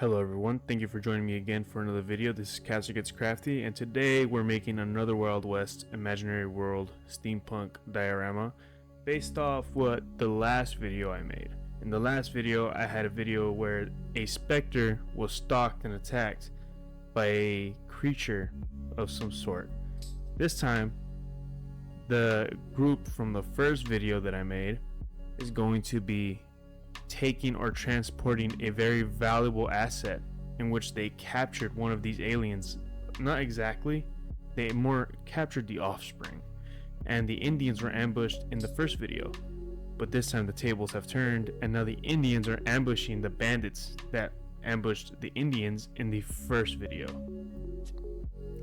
Hello everyone, thank you for joining me again for another video. This is Caster Gets Crafty, and today we're making another Wild West imaginary world steampunk diorama based off what the last video I made. In the last video I had a video where a specter was stalked and attacked by a creature of some sort. This time the group from the first video that I made is going to be taking or transporting a very valuable asset in which they captured one of these aliens. Not exactly, they more captured the offspring, and the Indians were ambushed in the first video, but this time the tables have turned and now the Indians are ambushing the bandits that ambushed the Indians in the first video.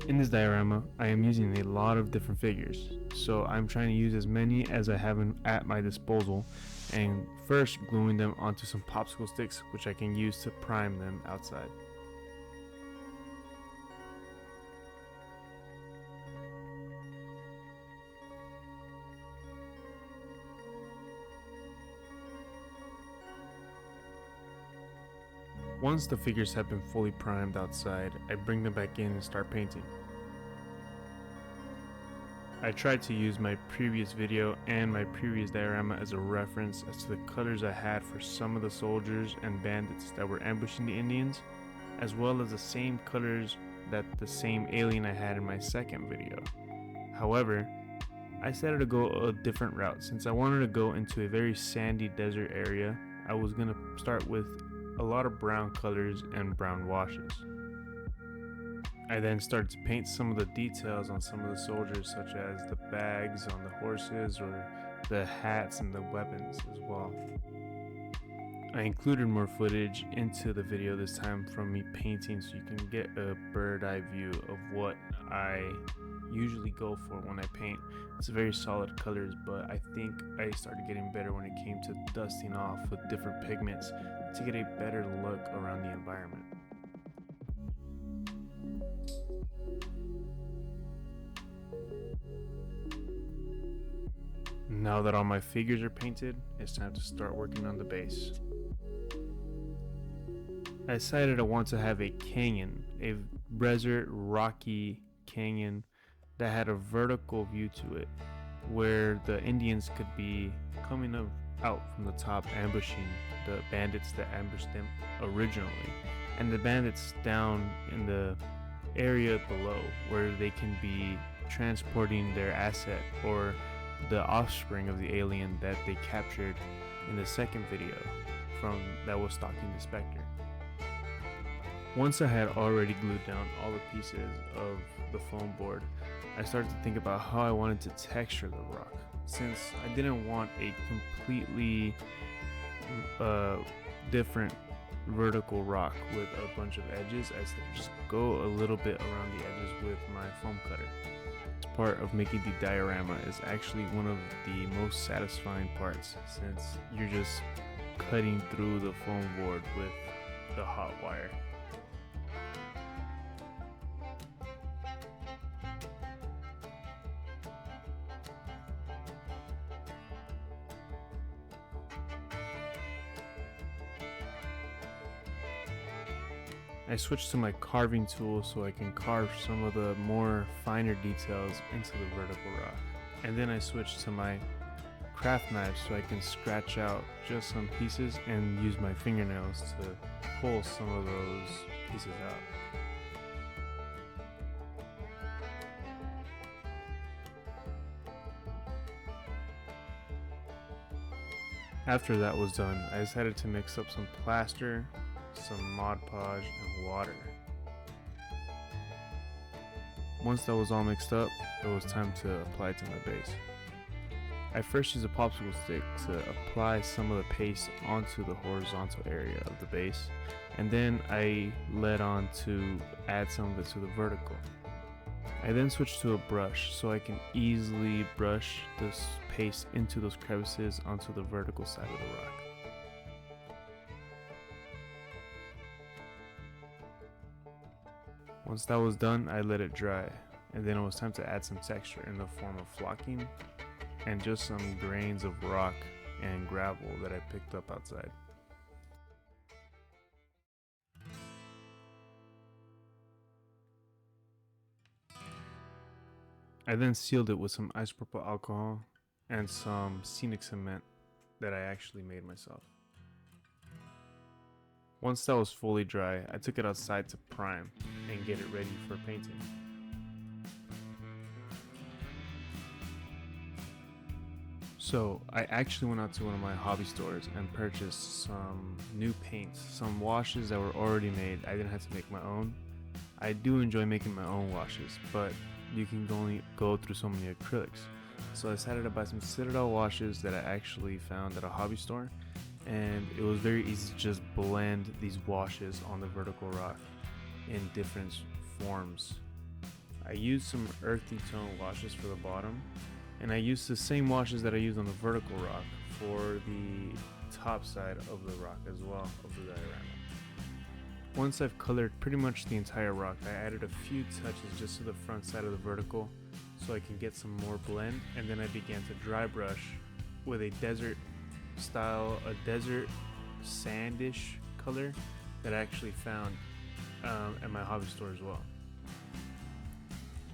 In this diorama I am using a lot of different figures, so I'm trying to use as many as I have at my disposal, and first gluing them onto some popsicle sticks which I can use to prime them outside. Once the figures have been fully primed outside, I bring them back in and start painting. I tried to use my previous video and my previous diorama as a reference as to the colors I had for some of the soldiers and bandits that were ambushing the Indians, as well as the same colors that the same alien I had in my second video. However, I decided to go a different route. Since I wanted to go into a very sandy desert area, I was going to start with a lot of brown colors and brown washes. I then started to paint some of the details on some of the soldiers, such as the bags on the horses or the hats and the weapons as well. I included more footage into the video this time from me painting, so you can get a bird's eye view of what I usually go for when I paint. It's very solid colors, but I think I started getting better when it came to dusting off with different pigments to get a better look around the environment. Now that all my figures are painted, it's time to start working on the base. I decided I want to have a canyon, a desert rocky canyon that had a vertical view to it, where the Indians could be coming out from the top ambushing the bandits that ambushed them originally, and the bandits down in the area below where they can be transporting their asset or the offspring of the alien that they captured in the second video from that was stalking the specter. Once I had already glued down all the pieces of the foam board, I started to think about how I wanted to texture the rock. Since I didn't want a completely different vertical rock with a bunch of edges, I said just go a little bit around the edges with my foam cutter. Part of making the diorama is actually one of the most satisfying parts, since you're just cutting through the foam board with the hot wire. I switched to my carving tool so I can carve some of the more finer details into the vertical rock. And then I switched to my craft knife so I can scratch out just some pieces and use my fingernails to pull some of those pieces out. After that was done, I decided to mix up some plaster, some Mod Podge, and water. Once that was all mixed up, it was time to apply it to my base. I first used a popsicle stick to apply some of the paste onto the horizontal area of the base, and then I led on to add some of it to the vertical. I then switched to a brush so I can easily brush this paste into those crevices onto the vertical side of the rock. Once that was done, I let it dry, and then it was time to add some texture in the form of flocking and just some grains of rock and gravel that I picked up outside. I then sealed it with some isopropyl alcohol and some scenic cement that I actually made myself. Once that was fully dry, I took it outside to prime and get it ready for painting. So I actually went out to one of my hobby stores and purchased some new paints, some washes that were already made. I didn't have to make my own. I do enjoy making my own washes, but you can only go through so many acrylics. So I decided to buy some Citadel washes that I actually found at a hobby store, and it was very easy to just blend these washes on the vertical rock in different forms. I used some earthy tone washes for the bottom, and I used the same washes that I used on the vertical rock for the top side of the rock as well, of the diorama. Once I've colored pretty much the entire rock, I added a few touches just to the front side of the vertical so I can get some more blend, and then I began to dry brush with a desert sandish color that I actually found at my hobby store as well.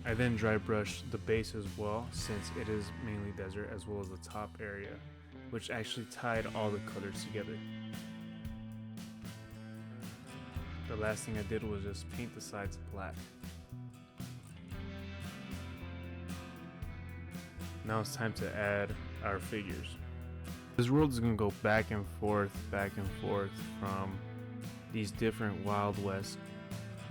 I then dry brushed the base as well, since it is mainly desert, as well as the top area, which actually tied all the colors together. The last thing I did was just paint the sides black. Now it's time to add our figures. This world is going to go back and forth from these different Wild West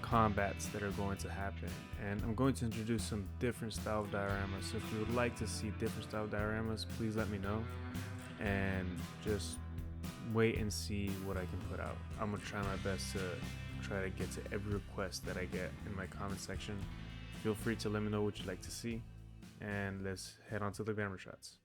combats that are going to happen, and I'm going to introduce some different style of dioramas. So if you would like to see different style of dioramas, please let me know, and just wait and see what I can put out. I'm going to try my best to try to get to every request that I get in my comment section. Feel free to let me know what you'd like to see, and let's head on to the glamour shots.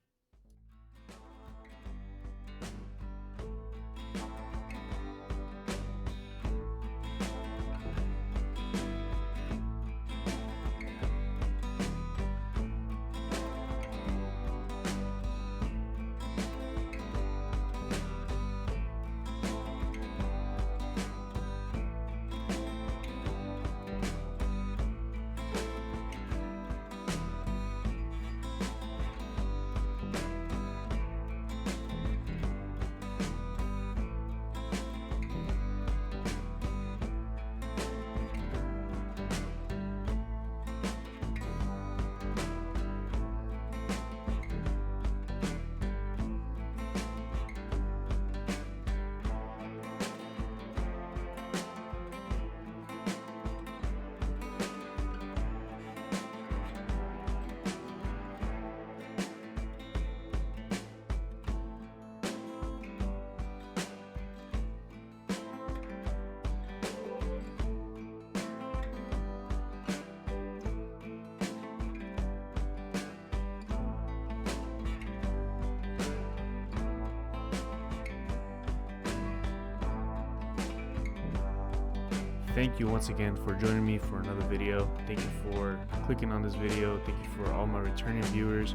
Thank you once again for joining me for another video. Thank you for clicking on this video. Thank you for all my returning viewers.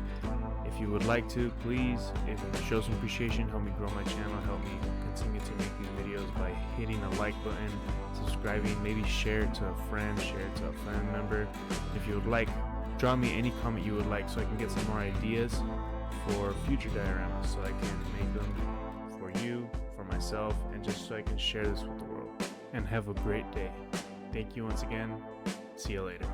If you would like to, please, if you show some appreciation, help me grow my channel, help me continue to make these videos by hitting the like button, subscribing, maybe share it to a friend, share it to a family member. If you would like, drop me any comment you would like so I can get some more ideas for future dioramas, so I can make them for you, for myself, and just so I can share this with the world. And have a great day. Thank you once again. See you later.